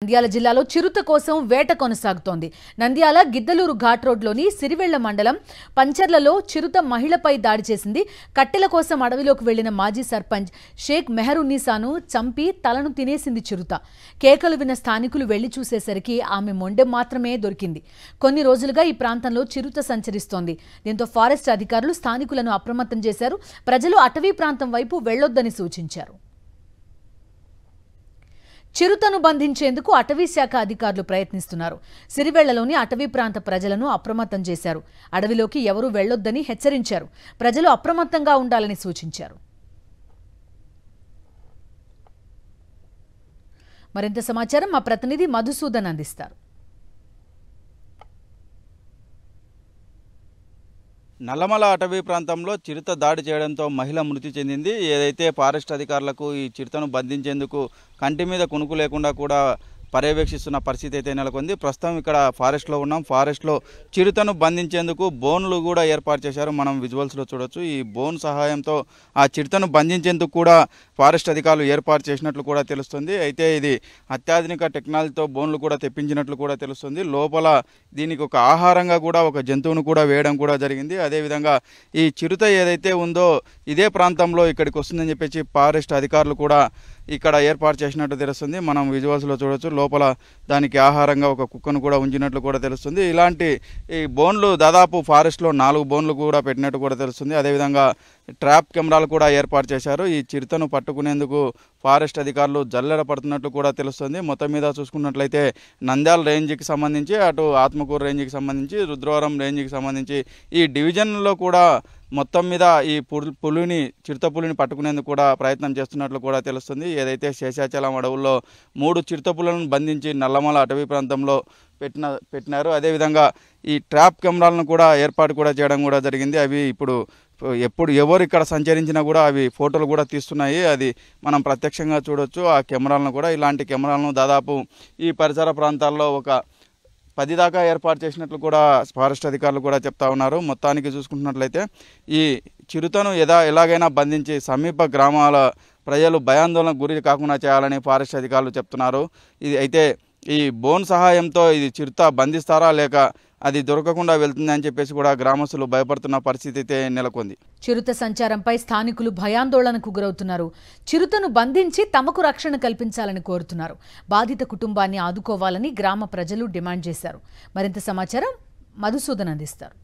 నంద్యాల జిల్లాలో చిరుత కోసం వేట కొనసాగుతోంది. నంద్యాల గిద్దలూరు ఘాట్ రోడ్లోని సిరివెళ్ల మండలం పంచర్లలో చిరుత మహిళపై దాడి చేసింది. కట్టెల కోసం అడవిలోకి వెళ్లిన మాజీ సర్పంచ్ షేక్ మెహరున్నీసాను చంపి తలను తినేసింది చిరుత. కేకలు విన్న స్థానికులు వెళ్లి చూసేసరికి ఆమె మొండెం మాత్రమే దొరికింది. కొన్ని రోజులుగా ఈ ప్రాంతంలో చిరుత సంచరిస్తోంది. దీంతో ఫారెస్ట్ అధికారులు స్థానికులను అప్రమత్తం చేశారు. ప్రజలు అటవీ ప్రాంతం వైపు వెళ్లొద్దని సూచించారు. చిరుతను బంధించేందుకు అటవీ శాఖ అధికారులు ప్రయత్నిస్తున్నారు. సిరివెళ్లలోని అటవీ ప్రాంత ప్రజలను అప్రమత్తం చేశారు. అడవిలోకి ఎవరూ వెళ్లొద్దని హెచ్చరించారు. ప్రజలు అప్రమత్తంగా ఉండాలని సూచించారు. మరింత సమాచారం మా ప్రతినిధి మధుసూదన్ అందిస్తారు. నల్లమల అటవీ ప్రాంతంలో చిరుత దాడి చేయడంతో మహిళ మృతి చెందింది. ఏదైతే ఫారెస్ట్ అధికారులకు ఈ చిరుతను బంధించేందుకు కంటి మీద కునుకు లేకుండా కూడా పర్యవేక్షిస్తున్న పరిస్థితి అయితే నెలకొంది. ప్రస్తుతం ఇక్కడ ఫారెస్ట్లో ఉన్నాం. ఫారెస్ట్లో చిరుతను బంధించేందుకు బోన్లు కూడా ఏర్పాటు చేశారు. మనం విజువల్స్లో చూడొచ్చు. ఈ బోన్ సహాయంతో ఆ చిరుతను బంధించేందుకు కూడా ఫారెస్ట్ అధికారులు ఏర్పాటు చేసినట్లు కూడా తెలుస్తుంది. అయితే ఇది అత్యాధునిక టెక్నాలజీతో బోన్లు కూడా తెప్పించినట్లు కూడా తెలుస్తుంది. లోపల దీనికి ఒక ఆహారంగా కూడా ఒక జంతువును కూడా వేయడం కూడా జరిగింది. అదేవిధంగా ఈ చిరుత ఏదైతే ఉందో ఇదే ప్రాంతంలో ఇక్కడికి వస్తుందని చెప్పేసి ఫారెస్ట్ అధికారులు కూడా ఇక్కడ ఏర్పాటు చేసినట్టు తెలుస్తుంది. మనం విజువల్స్లో చూడొచ్చు. లోపల దానికి ఆహారంగా ఒక కుక్కను కూడా ఉంచినట్లు కూడా తెలుస్తుంది. ఇలాంటి ఈ బోన్లు దాదాపు ఫారెస్ట్లో 4 బోన్లు కూడా పెట్టినట్టు కూడా తెలుస్తుంది. అదేవిధంగా ట్రాప్ కెమెరాలు కూడా ఏర్పాటు చేశారు. ఈ చిరుతను పట్టుకునేందుకు ఫారెస్ట్ అధికారులు జల్లెడ పడుతున్నట్లు కూడా తెలుస్తుంది. మొత్తం మీద చూసుకున్నట్లయితే నంద్యాల రేంజ్కి సంబంధించి, అటు ఆత్మకూరు రేంజ్కి సంబంధించి, రుద్రవరం రేంజ్కి సంబంధించి ఈ డివిజన్లో కూడా మొత్తం మీద ఈ చిరుత పులిని పట్టుకునేందుకు కూడా ప్రయత్నం చేస్తున్నట్లు కూడా తెలుస్తుంది. ఏదైతే శేషాచలం అడవుల్లో 3 చిరుత పులులను బంధించి నల్లమల అటవీ ప్రాంతంలో పెట్టినారు. అదేవిధంగా ఈ ట్రాప్ కెమెరాలను కూడా ఏర్పాటు కూడా చేయడం కూడా జరిగింది. అవి ఇప్పుడు ఎవరు ఇక్కడ సంచరించినా కూడా అవి ఫోటోలు కూడా తీస్తున్నాయి. అది మనం ప్రత్యక్షంగా చూడొచ్చు. ఆ కెమెరాలను కూడా, ఇలాంటి కెమెరాలను దాదాపు ఈ పరిసర ప్రాంతాల్లో ఒక 10 దాకా ఏర్పాటు చేసినట్లు కూడా ఫారెస్ట్ అధికారులు కూడా చెప్తా ఉన్నారు. మొత్తానికి చూసుకుంటున్నట్లయితే ఈ చిరుతను ఎలాగైనా బంధించి సమీప గ్రామాల ప్రజలు భయాందోళనకు గురి కాకుండా చేయాలని ఫారెస్ట్ అధికారులు చెప్తున్నారు. ఇది అయితే ఈ బోన్ సహాయంతో ఇది చిరుత బంధిస్తారా లేక అది దొరకకుండా వెళ్తుంది అని చెప్పేసి కూడా గ్రామస్తులు భయపడుతున్న పరిస్థితి అయితే నెలకొంది. చిరుత సంచారంపై స్థానికులు భయాందోళనకు గురవుతున్నారు. చిరుతను బంధించి తమకు రక్షణ కల్పించాలని కోరుతున్నారు. బాధిత కుటుంబాన్ని ఆదుకోవాలని గ్రామ ప్రజలు డిమాండ్ చేశారు. మరింత సమాచారం మధుసూదన్ అందిస్తారు.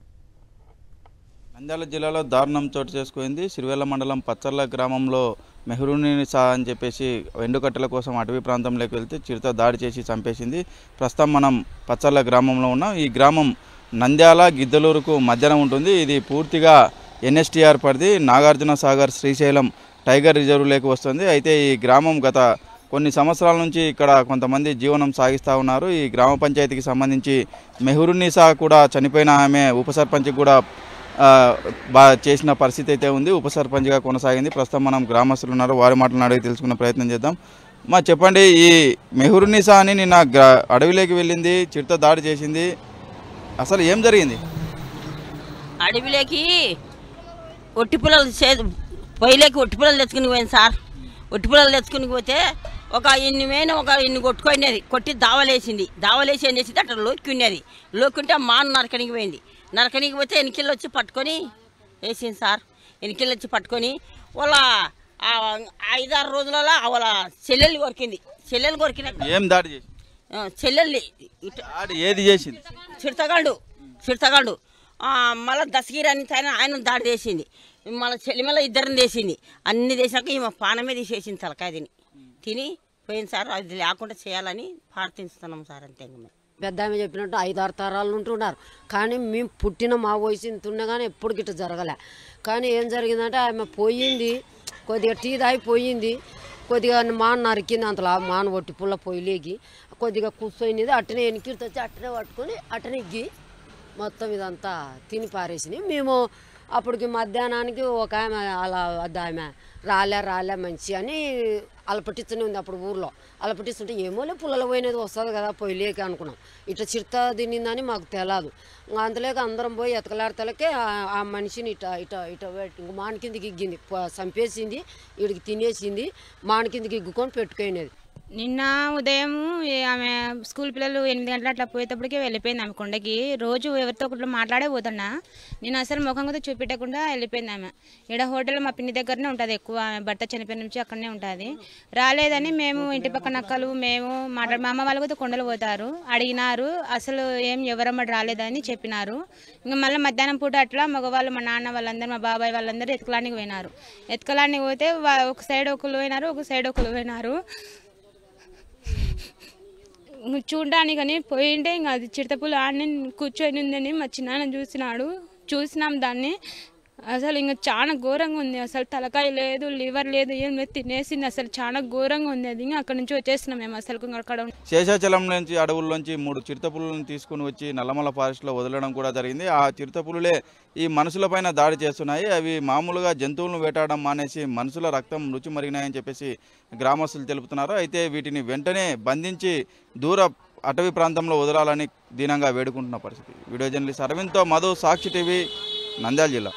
నంద్యాల జిల్లాలో దారుణం చోటు చేసుకుంది. సిరివెళ్ల మండలం పచ్చర్ల గ్రామంలో మెహరున్నీసా అని చెప్పేసి ఎండుకట్టెల కోసం అటవీ ప్రాంతంలోకి వెళ్తే చిరుత దాడి చేసి చంపేసింది. ప్రస్తుతం మనం పచ్చర్ల గ్రామంలో ఉన్నాం. ఈ గ్రామం నంద్యాల గిద్దలూరుకు మధ్యన ఉంటుంది. ఇది పూర్తిగా ఎన్ఎస్టీఆర్ పరిధి. నాగార్జున సాగర్ శ్రీశైలం టైగర్ రిజర్వ్లోకి వస్తుంది. అయితే ఈ గ్రామం గత కొన్ని సంవత్సరాల నుంచి ఇక్కడ కొంతమంది జీవనం సాగిస్తూ ఉన్నారు. ఈ గ్రామ పంచాయతీకి సంబంధించి మెహరున్నీసా కూడా చనిపోయిన ఆమె ఉప సర్పంచ్కి కూడా చేసిన పరిస్థితి అయితే ఉంది. ఉప సర్పంచ్గా కొనసాగింది. ప్రస్తుతం మనం గ్రామస్తులు ఉన్నారు, వారి మాటలను అడిగి తెలుసుకునే ప్రయత్నం చేద్దాం. చెప్పండి, ఈ మెహరున్నీసా అని నిన్న అడవిలోకి వెళ్ళింది, చిరుత దాడి చేసింది, అసలు ఏం జరిగింది? అడవిలోకి ఒట్టి పిల్లలు పొయ్యిలోకి ఒట్టి పిల్లలు తెచ్చుకుని పోయింది సార్. ఒట్టి పిల్లలు తెచ్చుకుని పోతే ఇన్ని కొట్టుకునేది, కొట్టి దావలేసింది. దావలేసి ఏం చేసింది, అట్లా లోక్కునేది. లోక్కుంటే మాను నరకనికి పోయింది. నరకనికి పోతే ఎనికిళ్ళు వచ్చి పట్టుకొని వేసింది సార్. ఎనికిళ్ళు వచ్చి పట్టుకొని వాళ్ళ 5-6 రోజులలో వాళ్ళ చెల్లెల్ని కొరికింది. చెల్లెలు కొరికిన ఏం దాడి చేసి చెల్లెల్ని ఏది చేసింది? చిరుతగాడు మళ్ళీ దశగిరి అని ఆయన దాడి చేసింది. మళ్ళీ చెల్లిమల్ల ఇద్దరిని చేసింది. అన్ని చేసినాక ఈమె పానమే తీసేసింది. తలకాయ తిని పోయింది సార్. అది లేకుండా చేయాలని ప్రార్థిస్తున్నాం సార్. అంతే. పెద్ద ఆమె చెప్పినట్టు 5-6 తరాలు ఉంటున్నారు. కానీ మేము పుట్టిన మా వయసు ఇంత ఉన్నా కానీ ఎప్పుడు గిట్ట జరగలే. కానీ ఏం జరిగిందంటే ఆమె పోయింది, కొద్దిగా టీ తాగి పోయింది, కొద్దిగా మాన నరికింది. అంతలా మాన ఒట్టి పుల్ల పొయ్యిలేకి కొద్దిగా కూర్చొనిది. అట్టనే ఎనికిడితో వచ్చి అట్టనే పట్టుకొని అట్టనే ఎగ్గి మొత్తం ఇదంతా తిని పారేసింది. మేము అప్పటికి మధ్యాహ్నానికి ఒక ఆమె అలా ఆమె రాలే మంచి అని అలపట్టిస్తూనే ఉంది. అప్పుడు ఊర్లో అలపట్టిస్తుంటే ఏమోలే పుల్లలు పోయినది వస్తుంది కదా పొయ్యిలేక అనుకున్నాం. ఇట్లా చిరుత తినిందని మాకు తెలియదు. అంతలేక అందరం పోయి ఎతకలాడతలకే ఆ మనిషిని ఇట ఇట ఇట మాన కిందకి ఇగ్గింది, చంపేసింది, వీడికి తినేసింది, మాన కిందకి ఇగ్గుకొని పెట్టుకునేది. నిన్న ఉదయం ఆమె స్కూల్ పిల్లలు 8 గంటల అట్లా పోయేటప్పటికే వెళ్ళిపోయింది ఆమె కొండకి. రోజు ఎవరితో ఒకటి మాట్లాడే పోతున్నా, నేను అసలు ముఖం కూడా చూపెట్టకుండా వెళ్ళిపోయింది ఆమె. ఇక్కడ హోటల్ మా పిన్ని దగ్గరనే ఉంటుంది, ఎక్కువ ఆమె భర్త చనిపోయిన నుంచి అక్కడనే ఉంటుంది. రాలేదని మేము ఇంటి పక్కన అక్కలు మేము మా అమ్మ వాళ్ళు కూడా కొండలు పోతారు, అడిగినారు. అసలు ఎవరమ్మ రాలేదని చెప్పినారు. ఇంకా మళ్ళీ మధ్యాహ్నం పూట అట్లా మగవాళ్ళు మా నాన్న వాళ్ళందరూ మా బాబాయ్ వాళ్ళందరూ ఎత్తుకలానికి పోయినారు. ఎత్తుకలానికి పోతే ఒక సైడ్ ఒకరు పోయినారు, ఒక సైడ్ ఒకరు పోయినారు. చూడడానికి అని పోయింటే ఇంకా అది చిడతపులు ఆడని కూర్చొని ఉందని మా చిన్నాన్న చూసినాం దాన్ని. అసలు ఇంకా చాలా ఘోరంగా ఉంది. అసలు తలకాయ లేదు, లివర్ లేదు, ఏం లేదు, తినేసింది. అసలు చాలా ఘోరంగా ఉంది. అది ఇంకా అక్కడ నుంచి వచ్చేస్తున్నాం మేము. అసలు అక్కడ శేషాచలం నుంచి అడవుల్లోంచి 3 చిరుతపులులను తీసుకుని వచ్చి నల్లమల ఫారెస్ట్లో వదలడం కూడా జరిగింది. ఆ చిరుతపులులే ఈ మనుషులపైన దాడి చేస్తున్నాయి. అవి మామూలుగా జంతువులను వేటాడడం మానేసి మనుషుల రక్తం రుచి మరిగినాయని చెప్పేసి గ్రామస్తులు తెలుపుతున్నారు. అయితే వీటిని వెంటనే బంధించి దూర అటవీ ప్రాంతంలో వదలాలని దీనంగా వేడుకుంటున్న పరిస్థితి. వీడియో జర్నలిస్ట్ అరవింద్తో మధు, సాక్షి టీవీ, నంద్యాల జిల్లా.